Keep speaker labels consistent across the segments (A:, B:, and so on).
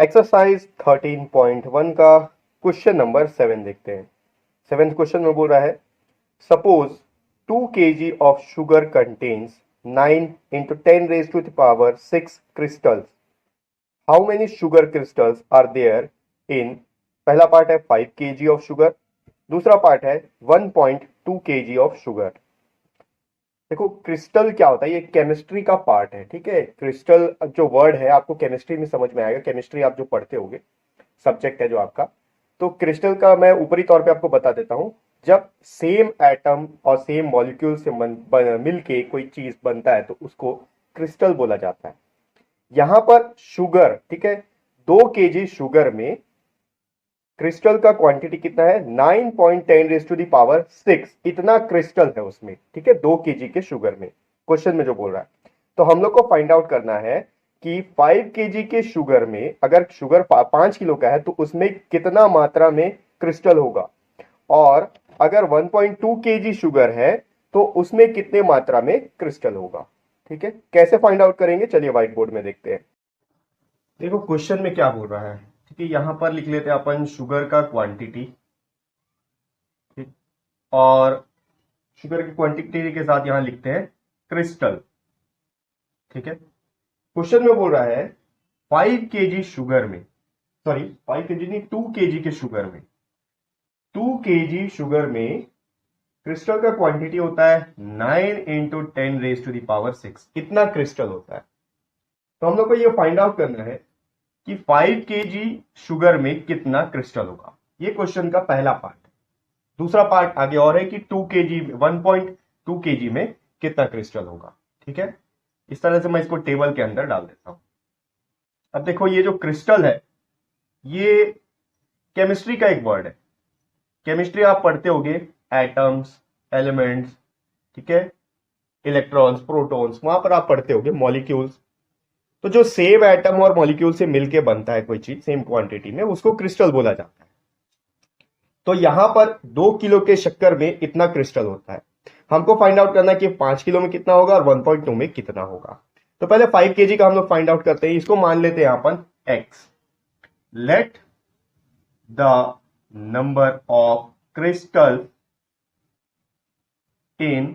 A: Exercise 13.1 का question number 7 देखते हैं। 7th क्वेश्चन में बोल रहा है, suppose 2 kg of sugar contains 9 into 10 raised to the power 6 crystals. How many sugar crystals are there in? पहला पार्ट है 5 kg ऑफ शुगर, दूसरा पार्ट है 1.2 kg ऑफ शुगर। देखो क्रिस्टल क्या होता है, ये केमिस्ट्री का पार्ट है, ठीक है। क्रिस्टल जो वर्ड है आपको केमिस्ट्री में समझ में आएगा, केमिस्ट्री आप जो पढ़ते होगे, सब्जेक्ट है जो आपका। तो क्रिस्टल का मैं ऊपरी तौर पे आपको बता देता हूं। जब सेम एटम और सेम मॉलिक्यूल से मिलके कोई चीज बनता है तो उसको क्रिस्टल बोला जाता है। यहां पर शुगर, ठीक है, 2 kg शुगर में क्रिस्टल का क्वांटिटी कितना है, 9.10 रेज टू दी पावर 6, इतना क्रिस्टल है उसमें, ठीक है, 2 kg के शुगर में, क्वेश्चन में जो बोल रहा है। तो हम लोग को फाइंड आउट करना है कि 5 kg के शुगर में अगर शुगर 5 किलो का है तो उसमें कितना मात्रा में क्रिस्टल होगा, और अगर 1.2 kg शुगर है तो उसमें कितने मात्रा में क्रिस्टल होगा। ठीक है, कैसे फाइंड आउट करेंगे, चलिए व्हाइट बोर्ड में देखते हैं। देखो क्वेश्चन में क्या बोल रहा है, ठीक है, यहां पर लिख लेते हैं अपन शुगर का क्वांटिटी, ठीक, और शुगर की क्वांटिटी के साथ यहां लिखते हैं क्रिस्टल। ठीक है, क्वेश्चन में बोल रहा है 5 kg शुगर में, सॉरी 5 kg नहीं, 2 kg के शुगर में, 2 kg शुगर में क्रिस्टल का क्वांटिटी होता है 9 into 10 raised to the power 6, इतना क्रिस्टल होता है। तो हम लोग को ये फाइंड आउट करना है कि 5 kg शुगर में कितना क्रिस्टल होगा। ये क्वेश्चन का पहला पार्ट है। दूसरा पार्ट आगे और है कि 2 kg 1.2 kg में कितना क्रिस्टल होगा। ठीक है, इस तरह से मैं इसको टेबल के अंदर डाल देता हूं। अब देखो ये जो क्रिस्टल है ये केमिस्ट्री का एक वर्ड है। केमिस्ट्री आप पढ़ते होगे, एटम्स, एलिमेंट्स, ठीक है, इलेक्ट्रॉन्स, प्रोटॉन्स, वहां पर आप पढ़ते होगे मॉलिक्यूल्स। तो जो सेम एटम और मॉलिक्यूल से मिलके बनता है कोई चीज सेम क्वांटिटी में, उसको क्रिस्टल बोला जाता है। तो यहां पर 2 किलो के शक्कर में इतना क्रिस्टल होता है। हमको फाइंड आउट करना है कि 5 किलो में कितना होगा और 1.2 में कितना होगा। तो पहले 5 kg का हम लोग फाइंड आउट करते हैं। इसको मान लेते हैं अपन x। Let the number of crystal in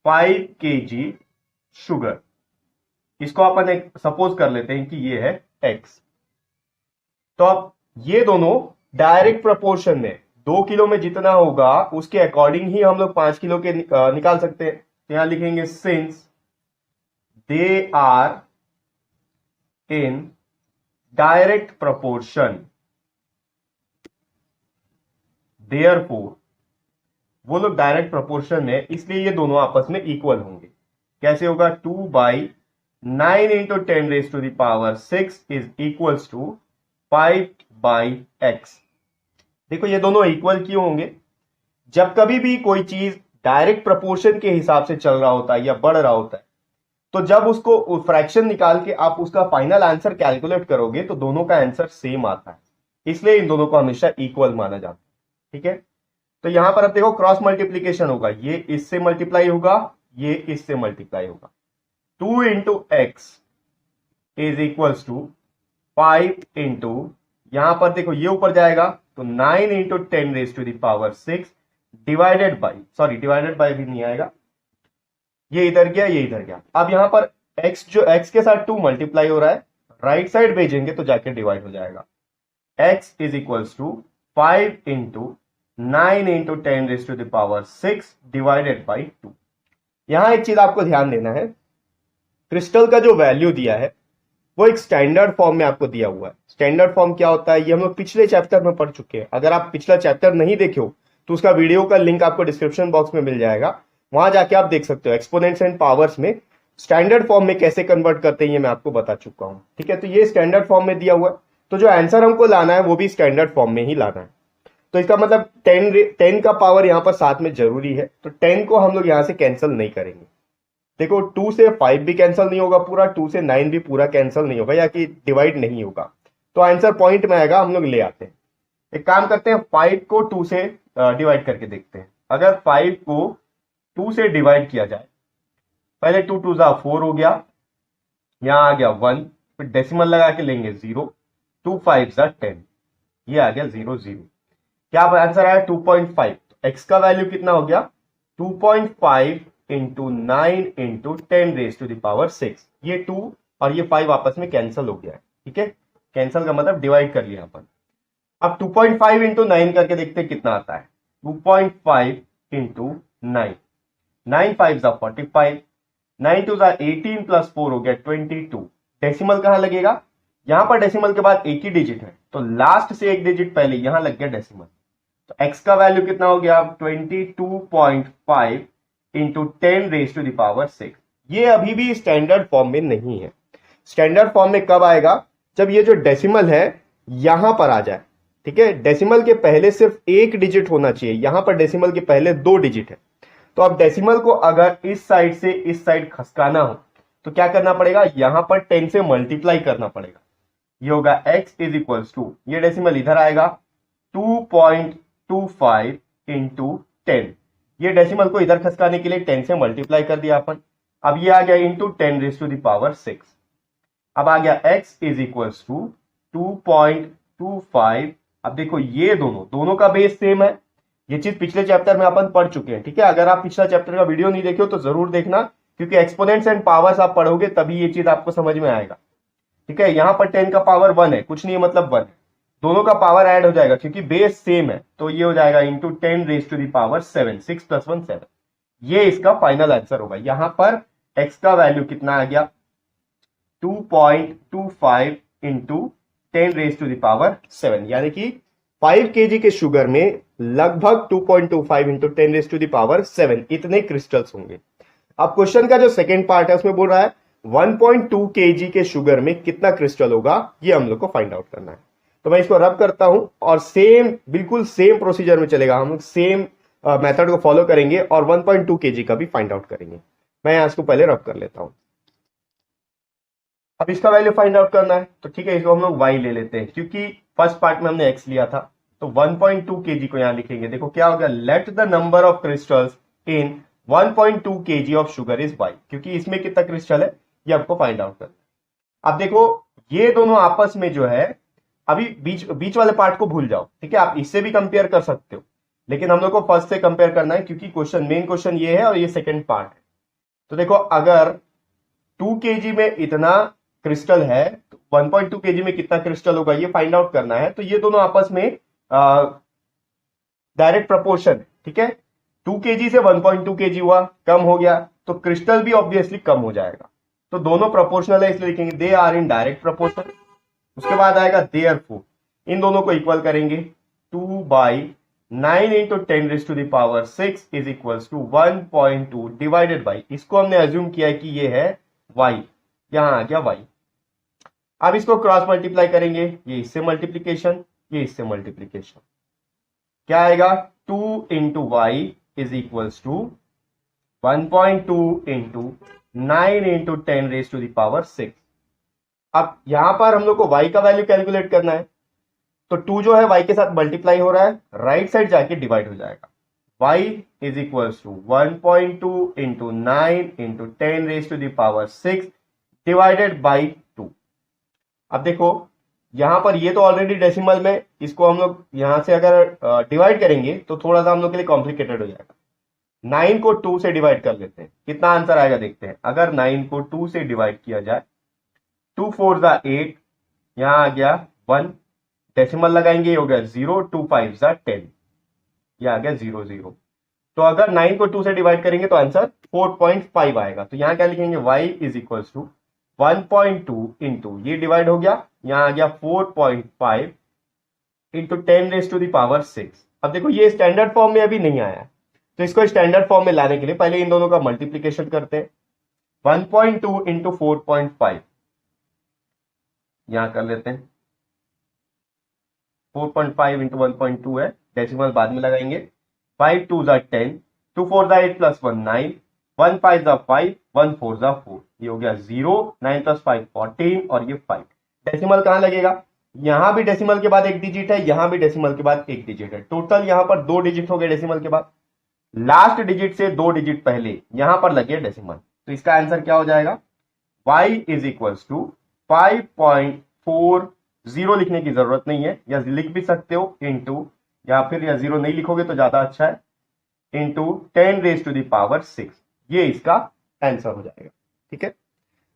A: 5 kg sugar, इसको अपन एक सपोज कर लेते हैं कि ये है x। तो अब ये दोनों डायरेक्ट प्रोपोर्शन में 2 किलो में जितना होगा उसके अकॉर्डिंग ही हम लोग 5 किलो के निकाल सकते हैं। तो यहां लिखेंगे since they are in direct proportion, therefore, वो लोग डायरेक्ट प्रोपोर्शन में, इसलिए ये दोनों आपस में इक्वल होंगे। कैसे होगा, 2/9 into 10 raised to the power 6 is equals to 5/x। देखो ये दोनों इक्वल क्यों होंगे, जब कभी भी कोई चीज डायरेक्ट प्रोपोर्शन के हिसाब से चल रहा होता है या बढ़ रहा होता है, तो जब उसको फ्रैक्शन निकाल के आप उसका फाइनल आंसर कैलकुलेट करोगे तो दोनों का आंसर सेम आता है, इसलिए इन दोनों को हमेशा इक्वल माना जाता है। ठीक है, तो यहां पर अब देखो क्रॉस मल्टीप्लीकेशन होगा, ये इससे मल्टीप्लाई होगा, ये इससे मल्टीप्लाई होगा। 2 into x is equals to 5 into, यहां पर देखो ये ऊपर जाएगा तो 9 into 10 raise to the power 6 divided by, sorry divided by भी नहीं आएगा, ये इधर गया, ये इधर गया। अब यहां पर x, जो x के साथ 2 मल्टीप्लाई हो रहा है, राइट साइड भेजेंगे तो जाके डिवाइड हो जाएगा। x is equals to 5 into 9 into 10 raise to the power 6 divided by 2। यहां एक चीज आपको ध्यान देना है, क्रिस्टल का जो वैल्यू दिया है वो एक स्टैंडर्ड फॉर्म में आपको दिया हुआ है। स्टैंडर्ड फॉर्म क्या होता है ये हम लोग पिछले चैप्टर में पढ़ चुके हैं। अगर आप पिछला चैप्टर नहीं देखे हो तो उसका वीडियो का लिंक आपको डिस्क्रिप्शन बॉक्स में मिल जाएगा, वहां जाके आप देख सकते हो। एक्सपोनेंट्स एंड पावर्स में स्टैंडर्ड फॉर्म में कैसे कन्वर्ट करते हैं ये मैं आपको बता चुका हूं। ठीक है, तो ये स्टैंडर्ड फॉर्म में दिया हुआ है, तो जो आंसर हमको लाना है वो भी स्टैंडर्ड फॉर्म में ही लाना है। तो इसका मतलब 10 का पावर यहां पर साथ में जरूरी है, तो 10 को हम लोग यहां से कैंसिल नहीं करेंगे। देखो 2 से 5 भी कैंसिल नहीं होगा पूरा, 2 से 9 भी पूरा कैंसिल नहीं होगा, या कि डिवाइड नहीं होगा, तो आंसर पॉइंट में आएगा, हम लोग ले आते हैं। एक काम करते हैं, 5 को 2 से डिवाइड करके देखते हैं। अगर 5 को 2 से डिवाइड किया जाए, पहले 2 2 4 हो गया, यहां आ गया 1, फिर डेसिमल लगा के लेंगे 0, 2 5 ज़ा 10, ये आ गया 0 0। क्या आंसर आया 2.5। एक्स का वैल्यू कितना हो गया 2.5 into 9 into 10 raise to the power 6। ये 2 और ये 5 आपस में कैंसिल हो गया है, ठीक है। कैंसिल का मतलब डिवाइड कर लिया अपन। अब 2.5 इंटू 9 करके देखते हैं कितना आता है। 2.5 इंटू 9, 9 5 ज़ा 45, 9 2 ज़ा 18 प्लस 4 हो गया 22। डेसिमल कहां लगेगा, यहां पर डेसिमल के बाद एक ही डिजिट है तो लास्ट से एक डिजिट पहले यहां लग गया डेसिमल। तो x का वैल्यू कितना हो गया 22.5 into 10 raise to the power 6। ये अभी भी स्टैंडर्ड फॉर्म में नहीं है। स्टैंडर्ड फॉर्म में कब आएगा, जब ये जो डेसिमल है यहां पर आ जाए, ठीक है। डेसिमल के पहले सिर्फ एक डिजिट होना चाहिए, यहां पर डेसिमल के पहले 2 डिजिट है। तो अब डेसिमल को अगर इस साइड से इस साइड खसकाना हो तो क्या करना पड़ेगा, यहां पर 10 से मल्टीप्लाई करना पड़ेगा। ये होगा x इज इक्वल्स टू, ये डेसिमल इधर आएगा 2.25 इंटू 10। ये डेसिमल को इधर खसकाने के लिए 10 से मल्टीप्लाई कर दिया अपन। अब ये आ गया into 10 raise to the power 6। अब आ गया x इज इक्वल्स टू 2.25। अब देखो ये दोनों का बेस सेम है। ये चीज पिछले चैप्टर में अपन पढ़ चुके हैं, ठीक है। अगर आप पिछला चैप्टर का वीडियो नहीं देखे हो तो जरूर देखना, क्योंकि एक्सपोनेंट्स एंड पावर्स आप पढ़ोगे तभी ये चीज आपको समझ में आएगा, ठीक है। यहां पर 10 का पावर 1 है, कुछ नहीं है मतलब 1 है। दोनों का पावर ऐड हो जाएगा क्योंकि बेस सेम है, तो ये हो जाएगा into 10 raise to the power 7, 6 + 1 7। ये इसका फाइनल आंसर होगा। यहां पर x का वैल्यू कितना आ गया 2.25 into 10 raise to the power 7, यानी कि 5 kg के शुगर में लगभग 2.25 into 10 raise to the power 7 इतने क्रिस्टल्स होंगे। अब क्वेश्चन का जो सेकेंड पार्ट है उसमें बोल रहा है 1.2 kg के शुगर में कितना क्रिस्टल होगा, ये हम लोग को फाइंड आउट करना है। तो मैं इसको रब करता हूं और बिल्कुल सेम प्रोसीजर में चलेगा, हम लोग सेम मेथड को फॉलो करेंगे और 1.2 kg का भी फाइंड आउट करेंगे। मैं यहां इसको पहले रब कर लेता हूं। अब इसका वैल्यू फाइंड आउट करना है तो ठीक है, इसको हम लोग y ले लेते हैं क्योंकि फर्स्ट पार्ट में हमने x लिया था। तो 1.2 kg को यहां लिखेंगे। देखो क्या होगा, let the number of crystals in 1.2 kg of sugar is y, क्योंकि इसमें कितना क्रिस्टल है ये आपको फाइंड आउट करना है। अब देखो ये दोनों आपस में जो है, अभी बीच वाले पार्ट को भूल जाओ, ठीक है। आप इससे भी कंपेयर कर सकते हो, लेकिन हम लोग को फर्स्ट से कंपेयर करना है क्योंकि मेन क्वेश्चन ये है और ये सेकेंड पार्ट है। तो देखो अगर 2 kg में इतना क्रिस्टल है तो 1.2 kg में कितना क्रिस्टल होगा ये फाइंड आउट करना है। तो ये दोनों आपस में डायरेक्ट प्रपोर्शन, ठीक है। 2 kg से 1.2 kg हुआ, कम हो गया तो क्रिस्टल भी ऑब्वियसली कम हो जाएगा। तो दोनों प्रोपोर्शनल है इसलिए लिखेंगे they are in direct proportion. उसके बाद आएगा देयरफॉर, इन दोनों को इक्वल करेंगे 2/9 into 10 raise to the power 6 is equals to 1.2 divided by, इसको हमने अज्यूम किया है कि ये है y, यहां आ गया y। अब इसको क्रॉस मल्टीप्लाई करेंगे, ये इससे मल्टीप्लीकेशन, ये इससे मल्टीप्लीकेशन, क्या आएगा 2 into Y is equals to 1.2 into 9 into 10 raise to the power 6। अब यहां पर हम लोग को y का वैल्यू कैलकुलेट करना है, तो 2 जो है y के साथ मल्टीप्लाई हो रहा है, राइट साइड जाके डिवाइड हो जाएगा। y is equals to 1.2 into 9 into 10 raise to the power 6 divided by 2। अब देखो यहां पर ये तो ऑलरेडी डेसिमल में, इसको हम लोग यहां से अगर डिवाइड करेंगे तो थोड़ा सा हम लोग के लिए कॉम्प्लिकेटेड हो जाएगा। 9 को 2 से डिवाइड कर लेते हैं, कितना आंसर आएगा देखते हैं। अगर 9 को 2 से डिवाइड किया जाए, 2 4 ज़ा 8, यहां आ गया 1, डेसिमल लगाएंगे ये हो गया 0, 2 5 ज़ा 10, ये आ गया 0 0। तो अगर 9 को 2 से डिवाइड करेंगे तो आंसर 4.5 आएगा। तो यहां क्या लिखेंगे y is equals to 1.2 into ये डिवाइड हो गया, यहां आ गया 4.5 into 10 raise to the power 6। अब देखो ये स्टैंडर्ड फॉर्म में अभी नहीं आया, तो इसको स्टैंडर्ड फॉर्म में लाने के लिए पहले इन दोनों का मल्टीप्लीकेशन करते हैं। 1.2 इंटू 4.5 यहां कर लेते हैं, 4.5 इंटू 1.2 है, डेसिमल बाद में लगाएंगे। 5 2 ज़ा 10, 2 4 ज़ा 8 प्लस 1 9, 1 5 ज़ा 5, 1 4 ज़ा 4, ये हो गया 0, 9 प्लस 5 14 और ये 5। डेसिमल कहां लगेगा, यहां भी डेसिमल के बाद एक डिजिट है, यहां भी डेसिमल के बाद एक डिजिट है, टोटल यहां पर 2 डिजिट हो गए डेसिमल के बाद। लास्ट डिजिट से 2 डिजिट पहले यहां पर लगे डेसिमल, तो इसका आंसर क्या हो जाएगा y इज इक्वल्स टू 5.40 लिखने की जरूरत नहीं है, या लिख भी सकते हो इंटू, या फिर या जीरो नहीं लिखोगे तो ज्यादा अच्छा है, इंटू 10⁻6। ये इसका आंसर हो जाएगा। ठीक है,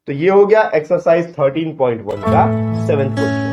A: तो ये हो गया एक्सरसाइज 13.1 का 7th क्वेश्चन।